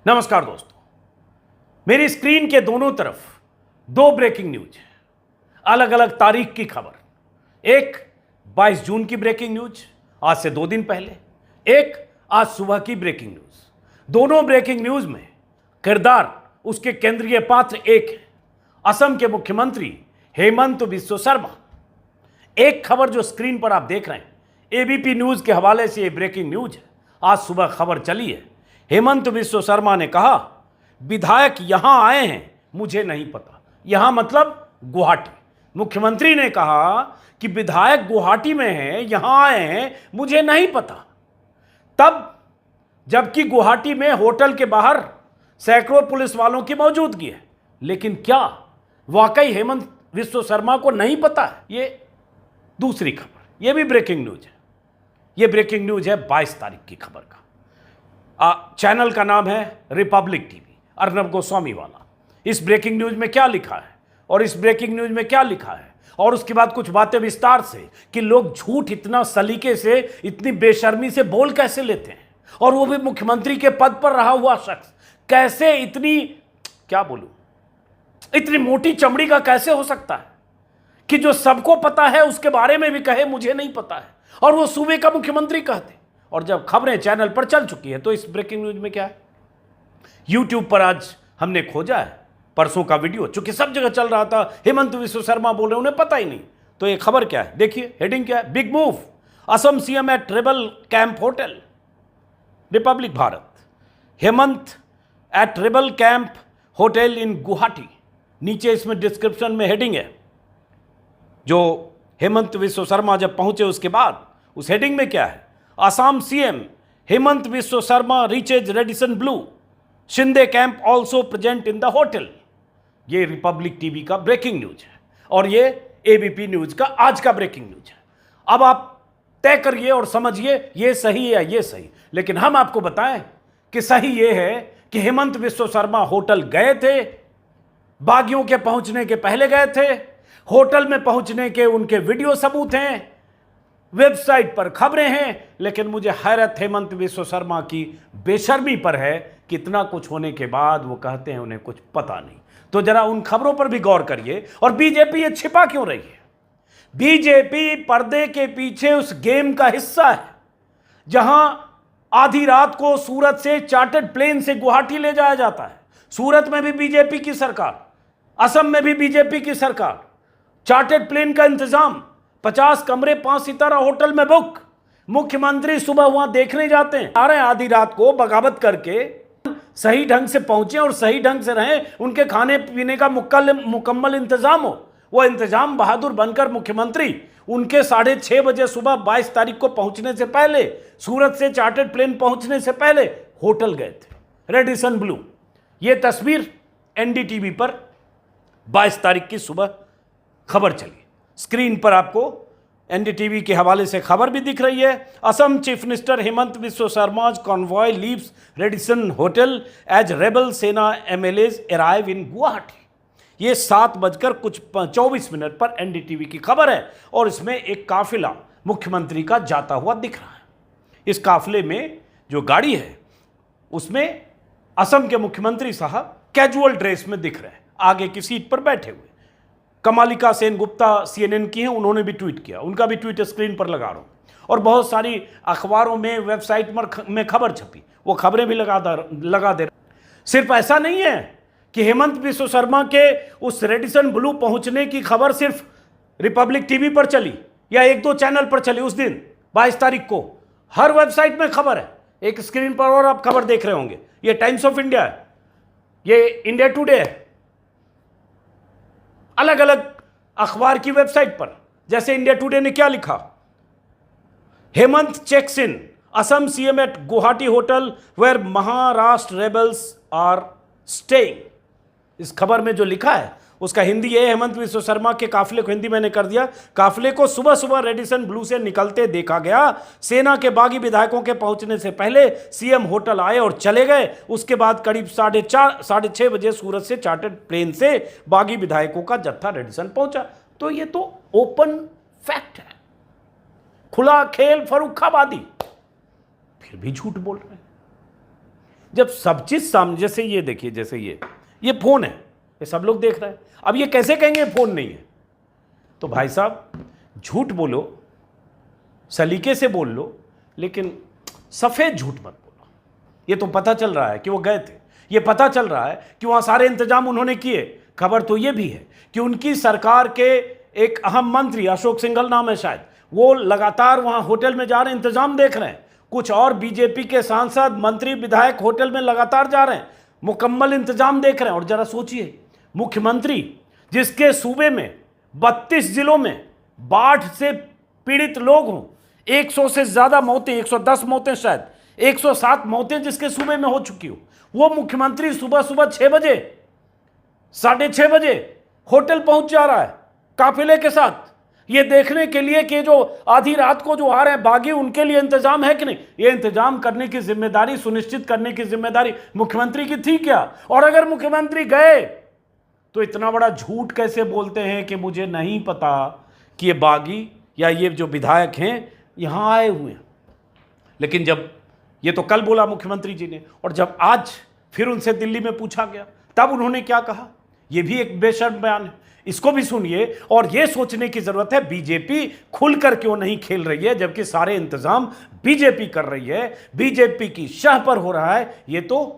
नमस्कार दोस्तों, मेरी स्क्रीन के दोनों तरफ दो ब्रेकिंग न्यूज है, अलग अलग तारीख की खबर। एक 22 जून की ब्रेकिंग न्यूज, आज से 2 दिन पहले। एक आज सुबह की ब्रेकिंग न्यूज। दोनों ब्रेकिंग न्यूज में किरदार उसके केंद्रीय पात्र एक है, असम के मुख्यमंत्री हेमंत बिस्वा शर्मा। एक खबर जो स्क्रीन पर आप देख रहे हैं, एबीपी न्यूज के हवाले से ये ब्रेकिंग न्यूज है। आज सुबह खबर चली है, हेमंत बिस्वा शर्मा ने कहा विधायक यहां आए हैं मुझे नहीं पता। यहां मतलब गुवाहाटी। मुख्यमंत्री ने कहा कि विधायक गुवाहाटी में हैं, यहां आए हैं मुझे नहीं पता। तब जबकि गुवाहाटी में होटल के बाहर सैकड़ों पुलिस वालों की मौजूदगी है, लेकिन क्या वाकई हेमंत बिस्वा शर्मा को नहीं पता है? ये दूसरी खबर, ये भी ब्रेकिंग न्यूज है। ये ब्रेकिंग न्यूज है 22 तारीख की खबर का। चैनल का नाम है रिपब्लिक टीवी, अर्नब गोस्वामी वाला। इस ब्रेकिंग न्यूज में क्या लिखा है और इस ब्रेकिंग न्यूज में क्या लिखा है, और उसके बाद कुछ बातें विस्तार से कि लोग झूठ इतना सलीके से, इतनी बेशर्मी से बोल कैसे लेते हैं, और वो भी मुख्यमंत्री के पद पर रहा हुआ शख्स कैसे इतनी, क्या बोलूं, इतनी मोटी चमड़ी का कैसे हो सकता है कि जो सबको पता है उसके बारे में भी कहे मुझे नहीं पता है, और वो सूबे का मुख्यमंत्री कहते। और जब खबरें चैनल पर चल चुकी है तो इस ब्रेकिंग न्यूज में क्या है? यूट्यूब पर आज हमने खोजा है परसों का वीडियो, चूंकि सब जगह चल रहा था हेमंत बिस्वा शर्मा बोल रहे, उन्हें पता ही नहीं। तो ये खबर क्या है, देखिए हेडिंग क्या है, big move Assam CM at rebel camp hotel. Republic Bharat, Hemant at rebel camp hotel in Guwahati. नीचे इसमें डिस्क्रिप्शन में हेडिंग है, जो हेमंत बिस्वा शर्मा जब पहुंचे उसके बाद उस हेडिंग में क्या है, Assam CM Hemant Biswa Sharma reaches Radisson Blu, Shinde camp also present in the hotel. ये रिपब्लिक टीवी का ब्रेकिंग न्यूज है और ये एबीपी न्यूज का आज का ब्रेकिंग न्यूज है। अब आप तय करिए और समझिए ये सही है या ये सही, लेकिन हम आपको बताएं कि सही ये है कि हेमंत बिस्वा शर्मा होटल गए थे, बागियों के पहुंचने के पहले गए थे, होटल में पहुंचने के उनके वीडियो सबूत हैं, वेबसाइट पर खबरें हैं, लेकिन मुझे हैरत हेमंत बिस्वा शर्मा की बेशर्मी पर है कि इतना कुछ होने के बाद वो कहते हैं उन्हें कुछ पता नहीं। तो जरा उन खबरों पर भी गौर करिए। और बीजेपी ये छिपा क्यों रही है? बीजेपी पर्दे के पीछे उस गेम का हिस्सा है जहां आधी रात को सूरत से चार्टर्ड प्लेन से गुवाहाटी ले जाया जाता है। सूरत में भी बीजेपी की सरकार, असम में भी बीजेपी की सरकार, चार्टर्ड प्लेन का इंतजाम, 50 कमरे 5 सितारा होटल में बुक। मुख्यमंत्री सुबह वहां देखने जाते हैं, आ रहे हैं आधी रात को बगावत करके, सही ढंग से पहुंचे और सही ढंग से रहें, उनके खाने पीने का मुकम्मल इंतजाम हो। वो इंतजाम बहादुर बनकर मुख्यमंत्री उनके 6:30 बजे सुबह 22 तारीख को पहुंचने से पहले, सूरत से चार्टर्ड प्लेन पहुंचने से पहले होटल गए थे, रेडिसन ब्लू। ये तस्वीर एनडीटीवी पर 22 तारीख की सुबह खबर चली। स्क्रीन पर आपको एनडीटीवी के हवाले से खबर भी दिख रही है। Assam chief minister Hemant Biswa Sharma's convoy leaves Radisson hotel as rebel Sena MLAs arrive in Guwahati. ये 7:24 पर एनडीटीवी की खबर है और इसमें एक काफिला मुख्यमंत्री का जाता हुआ दिख रहा है। इस काफिले में जो गाड़ी है उसमें असम के मुख्यमंत्री साहब कैजुअल ड्रेस में दिख रहे हैं, आगे की सीट पर बैठे हुए। कमालिका सेन गुप्ता CNN की हैं, उन्होंने भी ट्वीट किया, उनका भी ट्वीट स्क्रीन पर लगा रहा हूं। और बहुत सारी अखबारों में, वेबसाइट में खबर छपी, वो खबरें भी लगा दे। सिर्फ ऐसा नहीं है कि हेमंत बिस्वा शर्मा के उस रेडिसन ब्लू पहुंचने की खबर सिर्फ रिपब्लिक टीवी पर चली या 1-2 चैनल पर चली उस दिन 22 तारीख को, हर वेबसाइट में खबर है। एक स्क्रीन पर और आप खबर देख रहे होंगे, ये टाइम्स ऑफ इंडिया है, ये इंडिया टुडे है, अलग अलग अखबार की वेबसाइट पर। जैसे इंडिया टुडे ने क्या लिखा, Hemant checks in Assam CM at Guwahati hotel where Maharashtra rebels are staying. इस खबर में जो लिखा है उसका हिंदी है, हेमंत बिस्वा शर्मा के काफिले को हिंदी मैंने कर दिया। काफिले को सुबह सुबह रेडिसन ब्लू से निकलते देखा गया। सेना के बागी विधायकों के पहुंचने से पहले सीएम होटल आए और चले गए। उसके बाद करीब 6:30 बजे सूरत से चार्टर्ड प्लेन से बागी विधायकों का जत्था रेडिसन पहुंचा। तो ये तो ओपन फैक्ट है, खुला खेल फर्रुखाबादी, फिर भी झूठ बोल रहे हैं। जब सब चीज सामने, जैसे ये देखिए, जैसे ये फोन है, ये सब लोग देख रहे हैं, अब ये कैसे कहेंगे फोन नहीं है? तो भाई साहब झूठ बोलो, सलीके से बोल लो, लेकिन सफेद झूठ मत बोलो। ये तो पता चल रहा है कि वो गए थे, ये पता चल रहा है कि वहां सारे इंतजाम उन्होंने किए। खबर तो ये भी है कि उनकी सरकार के एक अहम मंत्री, अशोक सिंघल नाम है शायद, वो लगातार वहां होटल में जा रहे हैं, इंतजाम देख रहे हैं। कुछ और बीजेपी के सांसद, मंत्री, विधायक होटल में लगातार जा रहे हैं, मुकम्मल इंतजाम देख रहे हैं। और जरा सोचिए, मुख्यमंत्री जिसके सूबे में 32 जिलों में बाढ़ से पीड़ित लोग हों, 100 से ज्यादा मौतें, 110 मौतें शायद, 107 मौतें जिसके सूबे में हो चुकी हो, वो मुख्यमंत्री सुबह सुबह 6 बजे, 6:30 बजे होटल पहुंच जा रहा है काफिले के साथ, ये देखने के लिए कि जो आधी रात को जो आ रहे हैं बागी, उनके लिए इंतजाम है कि नहीं। ये इंतजाम करने की जिम्मेदारी, सुनिश्चित करने की जिम्मेदारी मुख्यमंत्री की थी क्या? और अगर मुख्यमंत्री गए तो इतना बड़ा झूठ कैसे बोलते हैं कि मुझे नहीं पता कि ये बागी या ये जो विधायक हैं यहां आए हुए हैं। लेकिन जब ये तो कल बोला मुख्यमंत्री जी ने, और जब आज फिर उनसे दिल्ली में पूछा गया तब उन्होंने क्या कहा, ये भी एक बेशर्म बयान है। इसको भी सुनिए और ये सोचने की जरूरत है बीजेपी खुलकर क्यों नहीं खेल रही है, जबकि सारे इंतजाम बीजेपी कर रही है, बीजेपी की शाह पर हो रहा है। ये तो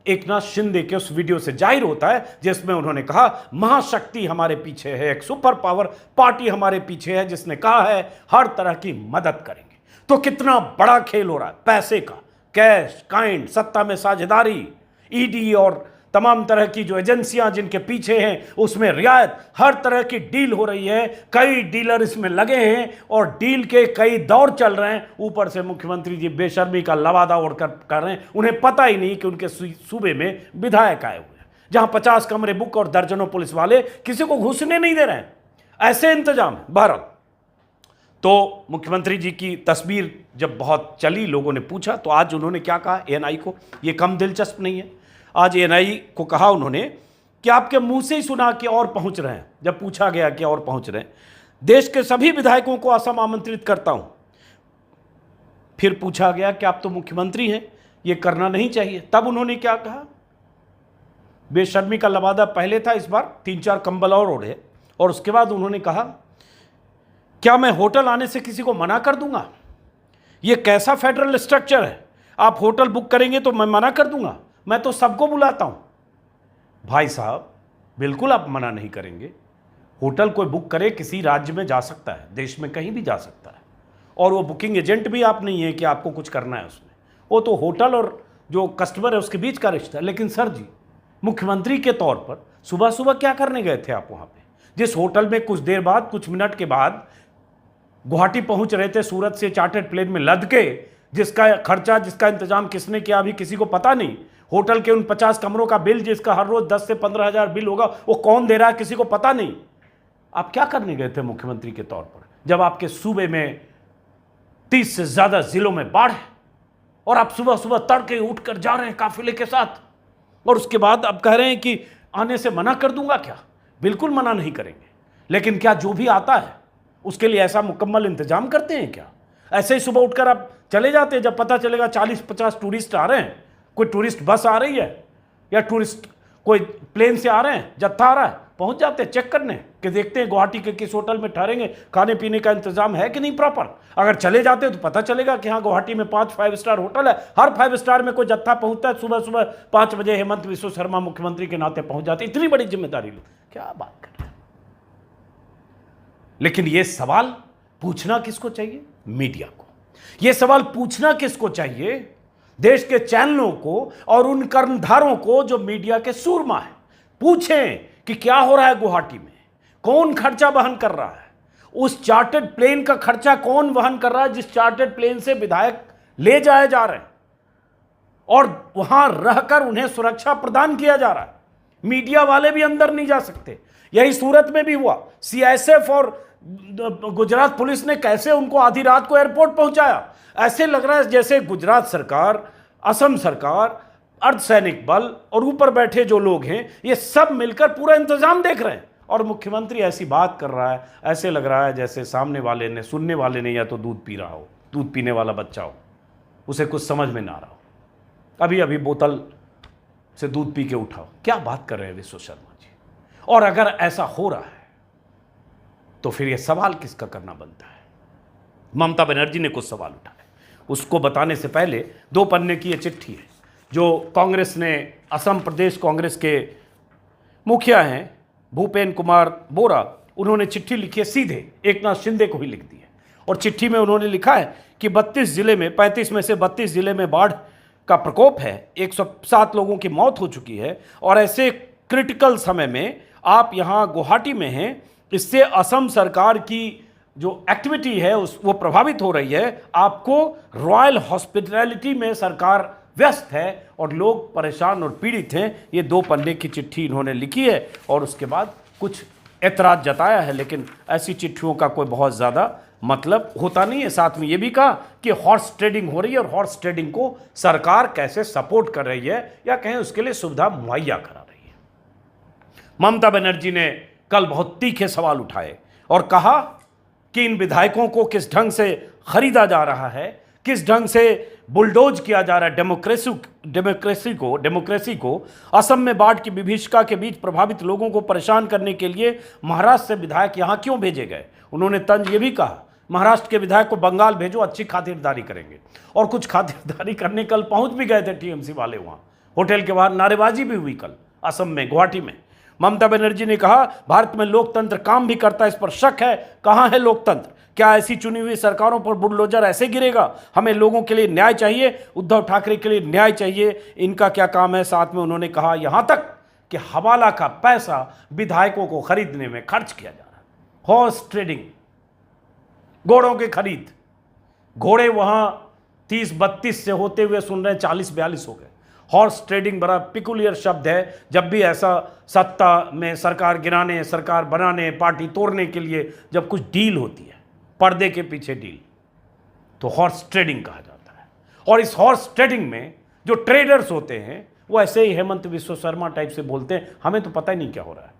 एकनाथ शिंदे के उस वीडियो से जाहिर होता है जिसमें उन्होंने कहा महाशक्ति हमारे पीछे है, एक सुपर पावर पार्टी हमारे पीछे है जिसने कहा है हर तरह की मदद करेंगे। तो कितना बड़ा खेल हो रहा है, पैसे का, कैश काइंड, सत्ता में साझेदारी, ईडी और तमाम तरह की जो एजेंसियां जिनके पीछे हैं उसमें रियायत, हर तरह की डील हो रही है, कई डीलर इसमें लगे हैं और डील के कई दौर चल रहे हैं। ऊपर से मुख्यमंत्री जी बेशर्मी का लवादा उड़कर कर रहे हैं, उन्हें पता ही नहीं कि उनके सूबे में विधायक आए हुए हैं, जहां 50 कमरे बुक और दर्जनों पुलिस वाले किसी को घुसने नहीं दे रहे हैं। ऐसे इंतजाम है। बहरहाल तो मुख्यमंत्री जी की तस्वीर जब बहुत चली, लोगों ने पूछा, तो आज उन्होंने क्या कहा एएनआई को, यह कम दिलचस्प नहीं है। आज एएनआई को कहा उन्होंने कि आपके मुंह से ही सुना कि और पहुंच रहे हैं। जब पूछा गया कि और पहुंच रहे हैं, देश के सभी विधायकों को असम आमंत्रित करता हूं। फिर पूछा गया कि आप तो मुख्यमंत्री हैं, यह करना नहीं चाहिए। तब उन्होंने क्या कहा, बेशर्मी का लवादा पहले था, इस बार 3-4 कंबल और ओढ़े। और उसके बाद उन्होंने कहा क्या मैं होटल आने से किसी को मना कर दूंगा? यह कैसा फेडरल स्ट्रक्चर है, आप होटल बुक करेंगे तो मैं मना कर दूंगा? मैं तो सबको बुलाता हूं। भाई साहब बिल्कुल आप मना नहीं करेंगे। होटल कोई बुक करे, किसी राज्य में जा सकता है, देश में कहीं भी जा सकता है, और वो बुकिंग एजेंट भी आप नहीं है कि आपको कुछ करना है उसमें। वो तो होटल और जो कस्टमर है उसके बीच का रिश्ता है। लेकिन सर जी, मुख्यमंत्री के तौर पर सुबह सुबह क्या करने गए थे आप वहां पे, जिस होटल में कुछ देर बाद, कुछ मिनट के बाद गुवाहाटी पहुंच रहे थे सूरत से चार्टर्ड प्लेन में लद के, जिसका खर्चा, जिसका इंतजाम किसने किया अभी किसी को पता नहीं। होटल के उन 50 कमरों का बिल जिसका हर रोज 10 से 15 हजार बिल होगा, वो कौन दे रहा है किसी को पता नहीं। आप क्या करने गए थे मुख्यमंत्री के तौर पर, जब आपके सूबे में 30 से ज्यादा जिलों में बाढ़ है और आप सुबह सुबह तड़के उठकर जा रहे हैं काफिले के साथ, और उसके बाद आप कह रहे हैं कि आने से मना कर दूंगा? क्या, बिल्कुल मना नहीं करेंगे। लेकिन क्या जो भी आता है उसके लिए ऐसा मुकम्मल इंतजाम करते हैं क्या? ऐसे ही सुबह उठकर आप चले जाते हैं जब पता चलेगा 40-50 टूरिस्ट आ रहे हैं, कोई टूरिस्ट बस आ रही है या टूरिस्ट कोई प्लेन से आ रहे हैं, जत्था आ रहा है, पहुंच जाते हैं चेक करने कि देखते हैं गुवाहाटी के किस होटल में ठहरेंगे, खाने पीने का इंतजाम है कि नहीं प्रॉपर। अगर चले जाते हैं तो पता चलेगा कि हाँ गुवाहाटी में 5 5 स्टार होटल है, हर 5 स्टार में कोई जत्था पहुंचता है। सुबह सुबह 5 बजे हेमंत बिस्वा शर्मा मुख्यमंत्री के नाते पहुंच जाते। इतनी बड़ी जिम्मेदारी लो, क्या बात कर रहे हैं। लेकिन यह सवाल पूछना किसको चाहिए? मीडिया को। यह सवाल पूछना किसको चाहिए? देश के चैनलों को और उन कर्णधारों को जो मीडिया के सूरमा है। पूछें कि क्या हो रहा है गुवाहाटी में, कौन खर्चा वहन कर रहा है, उस चार्टर्ड प्लेन का खर्चा कौन वहन कर रहा है जिस चार्टर्ड प्लेन से विधायक ले जाए जा रहे हैं और वहां रहकर उन्हें सुरक्षा प्रदान किया जा रहा है। मीडिया वाले भी अंदर नहीं जा सकते। यही सूरत में भी हुआ। सीआईएसएफ और गुजरात पुलिस ने कैसे उनको आधी रात को एयरपोर्ट पहुंचाया। ऐसे लग रहा है जैसे गुजरात सरकार, असम सरकार, अर्धसैनिक बल और ऊपर बैठे जो लोग हैं ये सब मिलकर पूरा इंतजाम देख रहे हैं, और मुख्यमंत्री ऐसी बात कर रहा है, ऐसे लग रहा है जैसे सामने वाले ने, सुनने वाले ने या तो दूध पी रहा हो, दूध पीने वाला बच्चा हो, उसे कुछ समझ में ना आ रहा हो। अभी अभी बोतल से दूध पी के उठाओ। क्या बात कर रहे हैं विश्व शर्मा जी। और अगर ऐसा हो रहा है तो फिर यह सवाल किसका करना बनता है? ममता बनर्जी ने कुछ सवाल उठाए, उसको बताने से पहले 2 पन्ने की यह चिट्ठी है जो कांग्रेस ने, असम प्रदेश कांग्रेस के मुखिया हैं भूपेन कुमार बोरा, उन्होंने चिट्ठी लिखी है, सीधे एकनाथ शिंदे को ही लिख दी है। और चिट्ठी में उन्होंने लिखा है कि 32 जिले में, 35 में से 32 जिले में बाढ़ का प्रकोप है, 107 लोगों की मौत हो चुकी है, और ऐसे क्रिटिकल समय में आप यहाँ गुवाहाटी में हैं, इससे असम सरकार की जो एक्टिविटी है वो प्रभावित हो रही है। आपको रॉयल हॉस्पिटैलिटी में सरकार व्यस्त है और लोग परेशान और पीड़ित हैं। ये 2 पन्ने की चिट्ठी इन्होंने लिखी है और उसके बाद कुछ ऐतराज जताया है, लेकिन ऐसी चिट्ठियों का कोई बहुत ज़्यादा मतलब होता नहीं है। साथ में ये भी कहा कि हॉर्स ट्रेडिंग हो रही है और हॉर्स ट्रेडिंग को सरकार कैसे सपोर्ट कर रही है या कहें उसके लिए सुविधा मुहैया करा रही है। ममता बनर्जी ने कल बहुत तीखे सवाल उठाए और कहा कि इन विधायकों को किस ढंग से खरीदा जा रहा है, किस ढंग से बुलडोज किया जा रहा है डेमोक्रेसी को। असम में बाढ़ की विभीषिका के बीच प्रभावित लोगों को परेशान करने के लिए महाराष्ट्र से विधायक यहां क्यों भेजे गए? उन्होंने तंज ये भी कहा, महाराष्ट्र के विधायक को बंगाल भेजो, अच्छी खातिरदारी करेंगे। और कुछ खातिरदारी करने कल पहुंच भी गए थे टीएमसी वाले, वहां होटल के बाहर नारेबाजी भी हुई कल असम में, गुवाहाटी में। ममता बनर्जी ने कहा भारत में लोकतंत्र काम भी करता है, इस पर शक है। कहां है लोकतंत्र? क्या ऐसी चुनी हुई सरकारों पर बुलडोजर ऐसे गिरेगा? हमें लोगों के लिए न्याय चाहिए, उद्धव ठाकरे के लिए न्याय चाहिए, इनका क्या काम है? साथ में उन्होंने कहा यहां तक कि हवाला का पैसा विधायकों को खरीदने में खर्च किया जा रहा है। हॉर्स ट्रेडिंग, घोड़ों की खरीद, घोड़े वहां 30-32 से होते हुए सुन रहे हैं 40-42 हो गए। हॉर्स ट्रेडिंग बड़ा पिकुलियर शब्द है। जब भी ऐसा सत्ता में सरकार गिराने, सरकार बनाने, पार्टी तोड़ने के लिए जब कुछ डील होती है, पर्दे के पीछे डील, तो हॉर्स ट्रेडिंग कहा जाता है। और इस हॉर्स ट्रेडिंग में जो ट्रेडर्स होते हैं वो ऐसे ही हेमंत विश्व शर्मा टाइप से बोलते हैं, हमें तो पता ही नहीं क्या हो रहा है,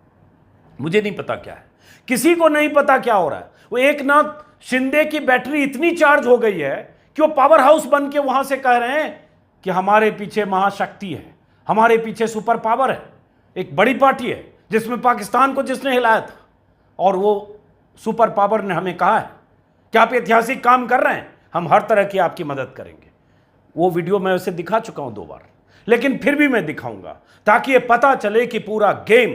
मुझे नहीं पता क्या है, किसी को नहीं पता क्या हो रहा है। वो एकनाथ शिंदे की बैटरी इतनी चार्ज हो गई है कि वो पावर हाउस बन के वहां से कह रहे हैं कि हमारे पीछे महाशक्ति है, हमारे पीछे सुपर पावर है, एक बड़ी पार्टी है जिसमें पाकिस्तान को जिसने हिलाया था, और वो सुपर पावर ने हमें कहा है कि आप ऐतिहासिक काम कर रहे हैं, हम हर तरह की आपकी मदद करेंगे। वो वीडियो मैं उसे दिखा चुका हूं 2 बार, लेकिन फिर भी मैं दिखाऊंगा ताकि ये पता चले कि पूरा गेम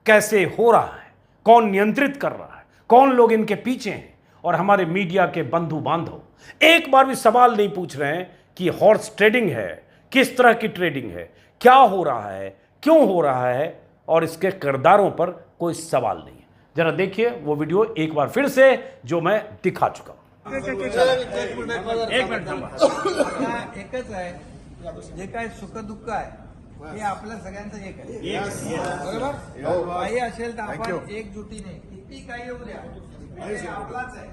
कैसे हो रहा है, कौन नियंत्रित कर रहा है, कौन लोग इनके पीछे हैं। और हमारे मीडिया के बंधु बांधव एक बार भी सवाल नहीं पूछ रहे हैं कि हॉर्स ट्रेडिंग है, किस तरह की ट्रेडिंग है, क्या हो रहा है, क्यों हो रहा है, और इसके किरदारों पर कोई सवाल नहीं है। जरा देखिए वो वीडियो एक बार फिर से जो मैं दिखा चुका हूं। एक मिनिट थांबा। एकच आहे, जे काय सुख दुःख आहे हे आपल्या सगळ्यांचं एक आहे, बरोबर? काही असेल तर आपण एकजुटीने, किती काही येऊ द्या, हे आपलाच आहे,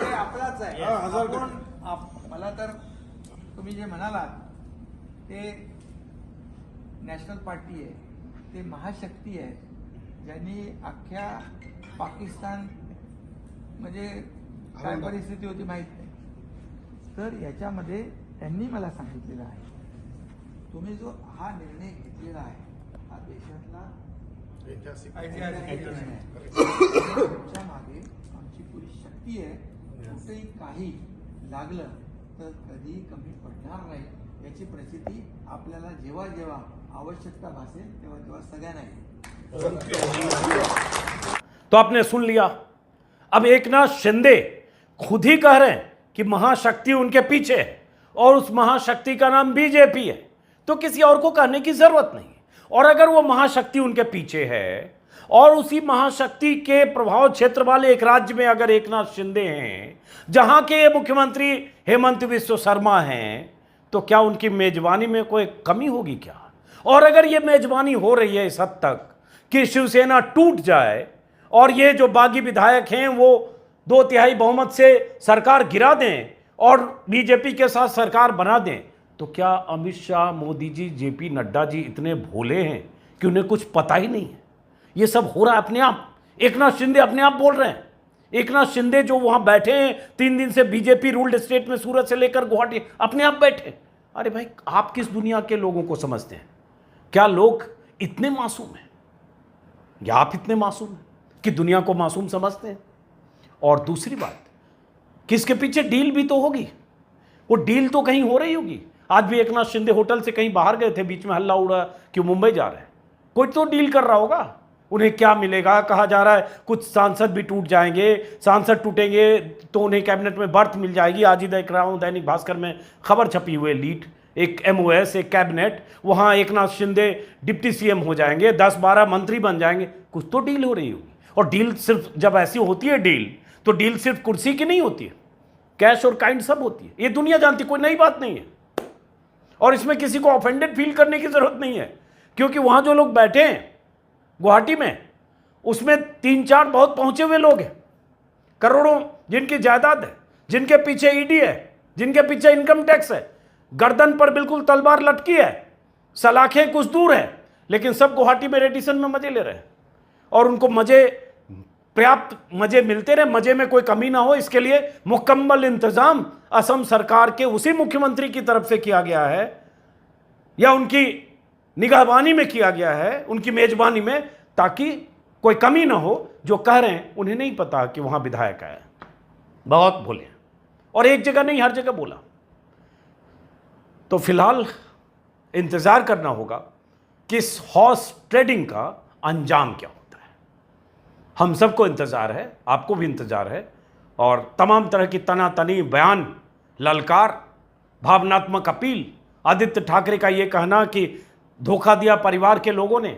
हे आपलाच आहे। मला तर तुम्ही जे म्हणालात ते नॅशनल पार्टी आहे, ते महाशक्ती आहे, ज्यांनी अख्ख्या पाकिस्तान म्हणजे काय परिस्थिती होती माहित नाही, तर याच्यामध्ये त्यांनी मला सांगितलेलं आहे तुम्ही जो हा निर्णय घेतलेला आहे हा देशातला तुमच्या मागे आमची पुरी शक्ती आहे, कुठेही काही लागलं तर कधीही कमी पडणार नाही, याची प्रचिती आपल्याला जेव्हा जेव्हा आवश्यकता भासेल तेव्हा तेव्हा सगळ्यांना येईल। तो आपने सुन लिया, अब एकनाथ शिंदे खुद ही कह रहे हैं कि महाशक्ति उनके पीछे है और उस महाशक्ति का नाम बीजेपी है, तो किसी और को कहने की जरूरत नहीं है। और अगर वो महाशक्ति उनके पीछे है और उसी महाशक्ति के प्रभाव क्षेत्र वाले एक राज्य में अगर एकनाथ शिंदे हैं, जहां के मुख्यमंत्री हेमंत विश्व शर्मा हैं, तो क्या उनकी मेजबानी में कोई कमी होगी क्या? और अगर ये मेजबानी हो रही है इस हद तक कि शिवसेना टूट जाए और ये जो बागी विधायक हैं वो 2/3 बहुमत से सरकार गिरा दें और बीजेपी के साथ सरकार बना दें, तो क्या अमित शाह, मोदी जी, जेपी नड्डा जी इतने भोले हैं कि उन्हें कुछ पता ही नहीं है? ये सब हो रहा है अपने आप। एकनाथ शिंदे अपने आप बोल रहे हैं। एकनाथ शिंदे जो वहां बैठे हैं 3 दिन से, बीजेपी रूल्ड स्टेट में, सूरत से लेकर गुवाहाटी, अपने आप बैठे अरे भाई, आप किस दुनिया के लोगों को समझते हैं? क्या लोग इतने मासूम हैं, या आप इतने मासूम हैं कि दुनिया को मासूम समझते हैं? और दूसरी बात, किसके पीछे डील भी तो होगी, वो डील तो कहीं हो रही होगी। आज भी एकनाथ शिंदे होटल से कहीं बाहर गए थे, बीच में हल्ला उड़ा कि मुंबई जा रहे हैं, कोई तो डील कर रहा होगा। उन्हें क्या मिलेगा? कहा जा रहा है कुछ सांसद भी टूट जाएंगे, सांसद टूटेंगे तो उन्हें कैबिनेट में बर्थ मिल जाएगी। आज ही देख रहा हूं दैनिक भास्कर में खबर छपी हुई है, लीड एक MOS, एक कैबिनेट, वहां एकनाथ शिंदे डिप्टी CM हो जाएंगे, 10-12 मंत्री बन जाएंगे। कुछ तो डील हो रही होगी। और डील सिर्फ जब ऐसी होती है डील, तो डील सिर्फ कुर्सी की नहीं होती है, कैश और काइंड सब होती है। ये दुनिया जानती, कोई नई बात नहीं है। और इसमें किसी को ऑफेंडेड फील करने की जरूरत नहीं है, क्योंकि वहां जो लोग बैठे हैं गुवाहाटी में, उसमें 3-4 बहुत पहुंचे हुए लोग हैं, करोड़ों जिनकी जायदाद है, जिनके पीछे ED है, जिनके पीछे इनकम टैक्स है, गर्दन पर बिल्कुल तलवार लटकी है, सलाखें कुछ दूर है, लेकिन सब गुवाहाटी में रेडिसन में मजे ले रहे हैं। और उनको मजे, पर्याप्त मजे मिलते रहे, मजे में कोई कमी ना हो, इसके लिए मुकम्मल इंतजाम असम सरकार के उसी मुख्यमंत्री की तरफ से किया गया है, या उनकी निगहबानी में किया गया है, उनकी मेजबानी में, ताकि कोई कमी ना हो। जो कह रहे हैं उन्हें नहीं पता कि वहां विधायक है, बहुत बोले, और एक जगह नहीं हर जगह बोला। तो फिलहाल इंतजार करना होगा कि इस हॉर्स ट्रेडिंग का अंजाम क्या होता है। हम सबको इंतजार है, आपको भी इंतजार है, और तमाम तरह की तनातनी बयान, ललकार, भावनात्मक अपील, आदित्य ठाकरे का यह कहना कि धोखा दिया परिवार के लोगों ने,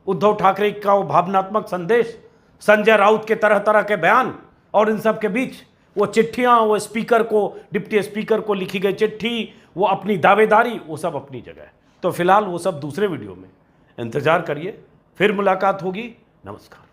उद्धव ठाकरे का वो भावनात्मक संदेश, संजय राउत के तरह तरह के बयान, और इन सब के बीच वो चिट्ठियां, वो स्पीकर को, डिप्टी स्पीकर को लिखी गई चिट्ठी, वो अपनी दावेदारी, वो सब अपनी जगह है। तो फिलहाल वो सब दूसरे वीडियो में इंतजार करिए, फिर मुलाकात होगी। नमस्कार।